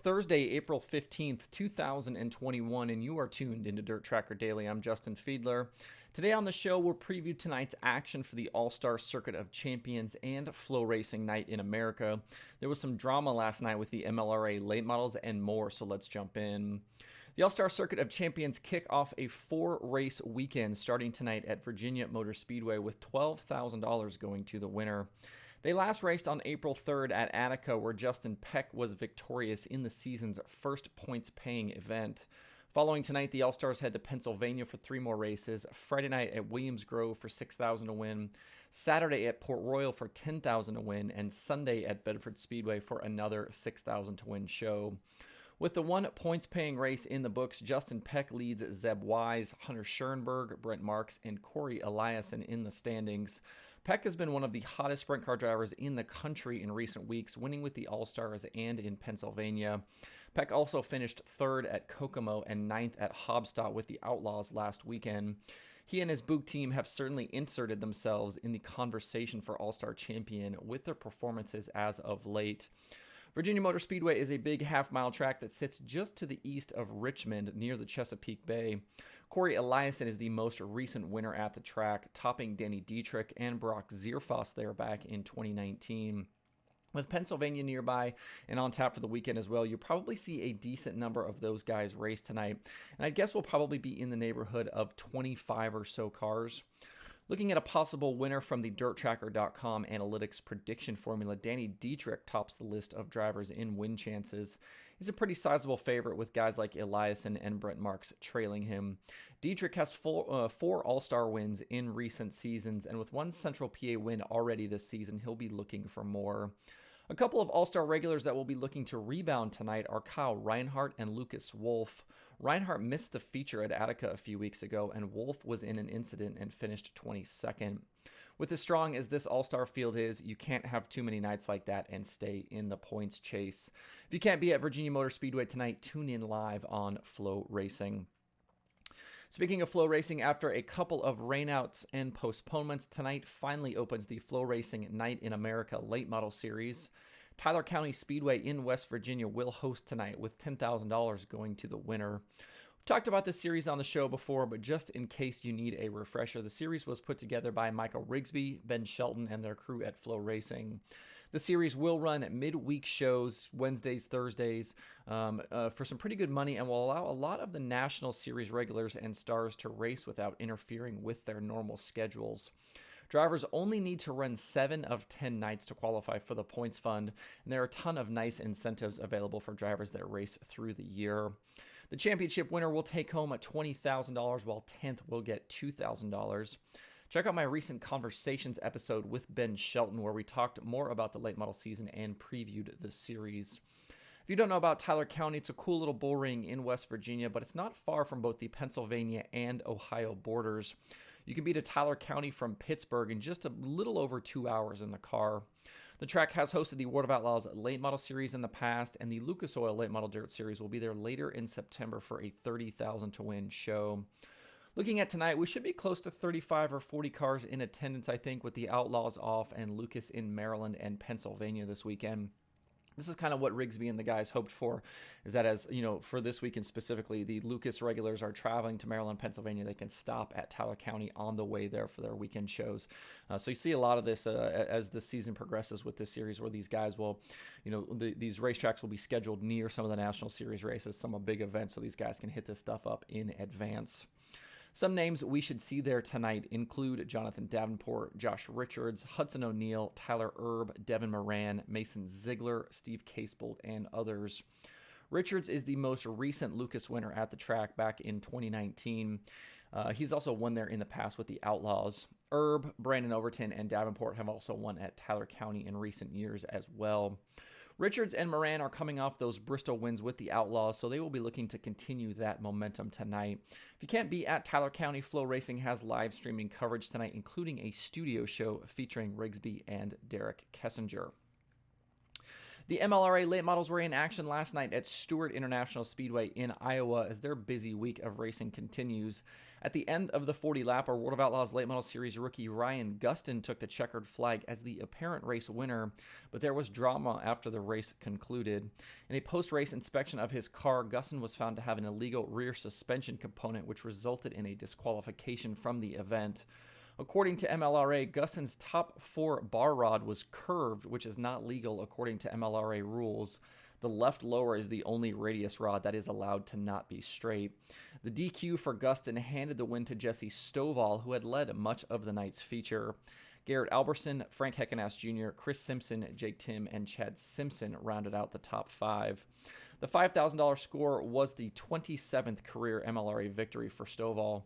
Thursday, April 15th, 2021, and you are tuned into Dirt Tracker Daily. I'm Justin Fiedler. Today on the show, we'll preview tonight's action for the All-Star Circuit of Champions and FloRacing Night in America. There was some drama last night with the MLRA late models and more, so let's jump in. The All-Star Circuit of Champions kick off a 4-race weekend starting tonight at Virginia Motor Speedway with $12,000 going to the winner. They last raced on April 3rd at Attica, where Peck was victorious in the season's first points-paying event. Following tonight, the All-Stars head to Pennsylvania for 3 more races. Friday night at Williams Grove for $6,000 to win. Saturday at Port Royal for $10,000 to win. And Sunday at Bedford Speedway for another $6,000 to win show. With the 1 points-paying race in the books, Peck leads Zeb Wise, Hunter Schoenberg, Brent Marks, and Corey Eliason in the standings. Peck has been one of the hottest sprint car drivers in the country in recent weeks, winning with the All-Stars and in Pennsylvania. Peck also finished 3rd at Kokomo and 9th at Hobstadt with the Outlaws last weekend. He and his Book team have certainly inserted themselves in the conversation for All-Star champion with their performances as of late. Virginia Motor Speedway is a big half-mile track that sits just to the east of Richmond near the Chesapeake Bay. Corey Eliason is the most recent winner at the track, topping Danny Dietrich and Brock Zierfoss there back in 2019. With Pennsylvania nearby and on tap for the weekend as well, you'll probably see a decent number of those guys race tonight. And I guess we'll probably be in the neighborhood of 25 or so cars. Looking at a possible winner from the DIRTRACKR.com analytics prediction formula, Danny Dietrich tops the list of drivers in win chances. He's a pretty sizable favorite with guys like Eliason and Brent Marks trailing him. Dietrich has 4 All-Star wins in recent seasons, and with 1 Central PA win already this season, he'll be looking for more. A couple of All-Star regulars that will be looking to rebound tonight are Kyle Reinhardt and Lucas Wolf. Reinhardt missed the feature at Attica a few weeks ago, and Wolf was in an incident and finished 22nd. With as strong as this All-Star field is, you can't have too many nights like that and stay in the points chase. If you can't be at Virginia Motor Speedway tonight, tune in live on FloRacing. Speaking of FloRacing, after a couple of rainouts and postponements, tonight finally opens the FloRacing Night in America Late Model Series. Tyler County Speedway in West Virginia will host tonight with $10,000 going to the winner. We've talked about this series on the show before, but just in case you need a refresher, the series was put together by Michael Rigsby, Ben Shelton, and their crew at FloRacing. The series will run at midweek shows, Wednesdays, Thursdays, for some pretty good money, and will allow a lot of the National Series regulars and stars to race without interfering with their normal schedules. Drivers only need to run 7 of 10 nights to qualify for the points fund, and there are a ton of nice incentives available for drivers that race through the year. The championship winner will take home $20,000, while 10th will get $2,000. Check out my recent Conversations episode with Ben Shelton, where we talked more about the late model season and previewed the series. If you don't know about Tyler County, it's a cool little bull ring in West Virginia, but it's not far from both the Pennsylvania and Ohio borders. You can be to Tyler County from Pittsburgh in just a little over 2 hours in the car. The track has hosted the World of Outlaws Late Model Series in the past, and the Lucas Oil Late Model Dirt Series will be there later in September for a $30,000 to win show. Looking at tonight, we should be close to 35 or 40 cars in attendance, I think, with the Outlaws off and Lucas in Maryland and Pennsylvania this weekend. This is kind of what Rigsby and the guys hoped for, is that as, you know, for this weekend specifically, the Lucas regulars are traveling to Maryland, Pennsylvania. They can stop at Tyler County on the way there for their weekend shows. So you see a lot of this as the season progresses with this series, where these guys will, you know, these racetracks will be scheduled near some of the National Series races, some of big events, so these guys can hit this stuff up in advance. Some names we should see there tonight include Jonathan Davenport, Josh Richards, Hudson O'Neill, Tyler Erb, Devin Moran, Mason Ziegler, Steve Casebolt, and others. Richards is the most recent Lucas winner at the track back in 2019. He's also won there in the past with the Outlaws. Erb, Brandon Overton, and Davenport have also won at Tyler County in recent years as well. Richards and Moran are coming off those Bristol wins with the Outlaws, so they will be looking to continue that momentum tonight. If you can't be at Tyler County, FloRacing has live streaming coverage tonight, including a studio show featuring Rigsby and Derek Kessinger. The MLRA late models were in action last night at Stewart International Speedway in Iowa as their busy week of racing continues. At the end of the 40-lapper, World of Outlaws Late Model Series rookie Ryan Gustin took the checkered flag as the apparent race winner, but there was drama after the race concluded. In a post-race inspection of his car, Gustin was found to have an illegal rear suspension component, which resulted in a disqualification from the event. According to MLRA, Gustin's top 4 bar rod was curved, which is not legal according to MLRA rules. The left lower is the only radius rod that is allowed to not be straight. The DQ for Gustin handed the win to Jesse Stovall, who had led much of the night's feature. Garrett Alberson, Frank Heckenass Jr., Chris Simpson, Jake Tim, and Chad Simpson rounded out the top 5. The $5,000 score was the 27th career MLRA victory for Stovall.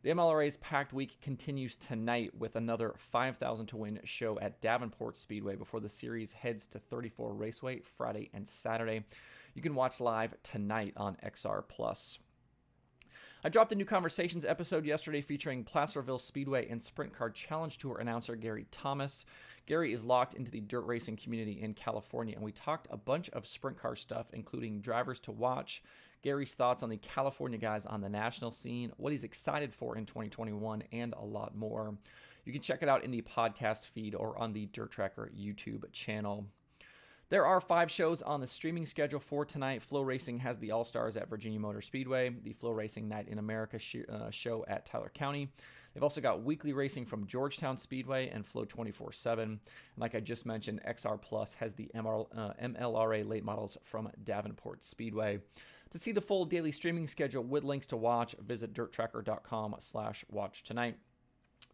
The MLRA's packed week continues tonight with another $5,000 to win show at Davenport Speedway before the series heads to 34 Raceway Friday and Saturday. You can watch live tonight on XR+. I dropped a new Conversations episode yesterday featuring Placerville Speedway and Sprint Car Challenge Tour announcer Gary Thomas. Gary is locked into the dirt racing community in California, and we talked a bunch of sprint car stuff, including drivers to watch, Gary's thoughts on the California guys on the national scene, what he's excited for in 2021, and a lot more. You can check it out in the podcast feed or on the Dirt Tracker YouTube channel. There are 5 shows on the streaming schedule for tonight. FloRacing has the All-Stars at Virginia Motor Speedway, the FloRacing Night in America show at Tyler County. They've also got weekly racing from Georgetown Speedway and Flow 24/7. And like I just mentioned, XR Plus has the MLRA late models from Davenport Speedway. To see the full daily streaming schedule with links to watch, visit DIRTRACKR.com/watch tonight.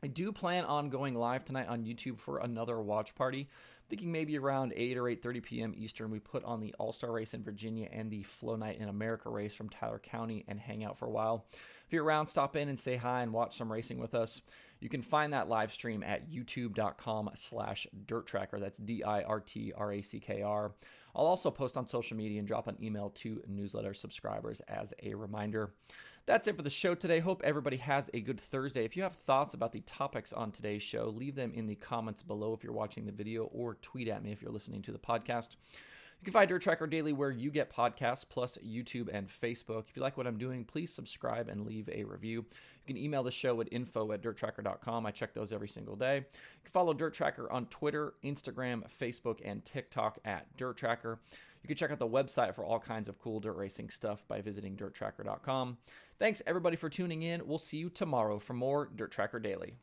I do plan on going live tonight on YouTube for another watch party. Thinking maybe around 8 or 8:30 p.m. Eastern, we put on the All-Star race in Virginia and the Flow Night in America race from Tyler County and hang out for a while. If you're around, stop in and say hi and watch some racing with us. You can find that live stream at youtube.com/DIRTRACKR. That's DIRTRACKR. I'll also post on social media and drop an email to newsletter subscribers as a reminder. That's it for the show today. Hope everybody has a good Thursday. If you have thoughts about the topics on today's show, leave them in the comments below if you're watching the video, or tweet at me if you're listening to the podcast. You can find Dirt Tracker Daily where you get podcasts, plus YouTube and Facebook. If you like what I'm doing, please subscribe and leave a review. You can email the show at info@dirttracker.com. I check those every single day. You can follow Dirt Tracker on Twitter, Instagram, Facebook, and TikTok at Dirt Tracker. You can check out the website for all kinds of cool dirt racing stuff by visiting dirttracker.com. Thanks, everybody, for tuning in. We'll see you tomorrow for more Dirt Tracker Daily.